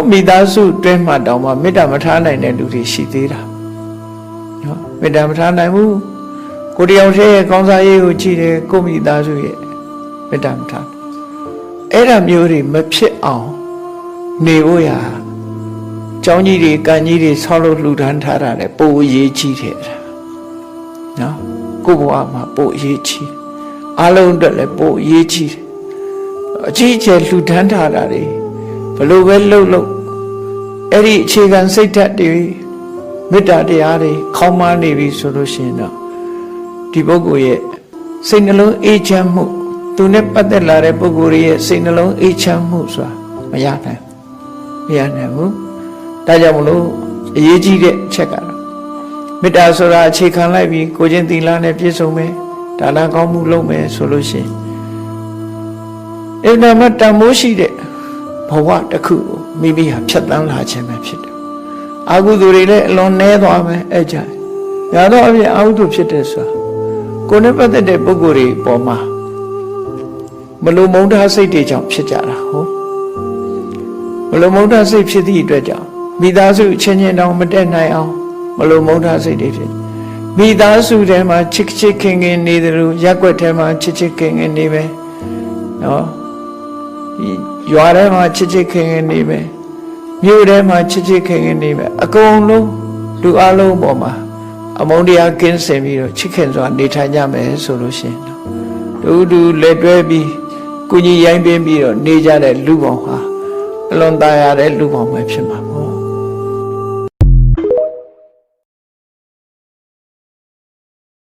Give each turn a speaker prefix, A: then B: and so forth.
A: ကိုမိသားစုတွင်းမှာတောင်မှမေတ္တာမထားနိုင်တဲ့လူတွေရှိသေးတာနော်မေတ္တာမထားနိုင်ဘူးကိုတယောက်တည်းရဲ့ကောင်းစားရေးကိုကြည့်တယ်ကိုမိသားစုရဲ့မေတ္တာမထားအဲ့ဒါမျိုးတွေမဖြစ်အောင်နေဖို့ရာကျောင်းကြီးတွေကံကြီးတွေဆောက်လို့လှူဒန်းထားတာလေပို့အရေးကြီးတယ်နော်ကိုဘဝမှာပို့အရေးကြီးအားလုံးအတွက်လည်းပို့အရေးကြီးအကြီးအကျယ်လှူဒန်းထားတာတွေဘလို့ပဲလှုပ်အဲ့ဒီအခြေခံစိတ်ဓာတ်တွေမေတ္တာတရားတွေခေါင်းမနေပြီဆိုလို့ရှိရင်တော့ဒီပုဂ္ဂိုလ်ရဲ့စိတ်နှလုံးအေးချမ်းမှုသူနဲ့ပတ်သက်လာတဲ့ပုဂ္ဂိုလ်ရဲ့စိတ်နှလုံးအေးချမ်းမှုဆိုတာမရနိုင်ဘူးဒါကြောင့်မလို့အရေးကြီးတဲ့အချက်ကတော့မေတ္တာဆိုတာအခြေခံလိုက်ပြီးကိုချင်းသီလနဲ့ပြည့်စုံမယ်ဒါနကောင်းမှုလုပ်မယ်ဆိုလို့ရှိရင်အဲ့ဒါမှတန်မိုးရှိတဲ့ဘဝတစ်ခုကိုမိမိဟာဖြတ်သန်းလာခြင်းပဲဖြစ်တယ်အာဟုသူတွေလည်းအလွန်နှဲသွားမယ်အဲ့ကြရတော့အပြင်အာဟုသူဖြစ်တယ်ဆိုတာကိုယ်နဲ့ပတ်သက်တဲ့ပုဂ္ဂိုလ်တွေပေါ်မှာမလိုမုန်းထားစိတ်တွေကြောင့်ဖြစ်ကြတာဟုတ်မလိုမုန်းထားစိတ်ဖြစ်သည့်အတွက်ကြောင့်မိသားစုချင်းချင်းတောင်မတက်နိုင်အောင်မလိုမုန်းထားစိတ်တွေဖြစ်မိသားစုထဲမှာချစ်ချစ်ခင်ခင်နေတယ်လို့ရက်ွက်ထဲမှာချစ်ချစ်ခင်ခင်နေမယ်နော်ရွာထဲမှာချစ်ချစ်ခင်ခင်နေမယ်မြို့ထဲမှာချစ်ချစ်ခင်ခင်နေမယ်အကုန်လုံးလူအလုံးပေါ်မှာအမုန်းတရားကင်းစင်ပြီးတော့ချစ်ခင်စွာနေထိုင်ကြမယ်ဆိုလို့ရှိရင်တူလက်တွဲပြီးကုညီရိုင်းပင်းပြီးတော့နေကြတဲ့လူပေါင်းဟာအလွန်ตายရတဲ့လူပေါင်းပဲဖြစ်မှာ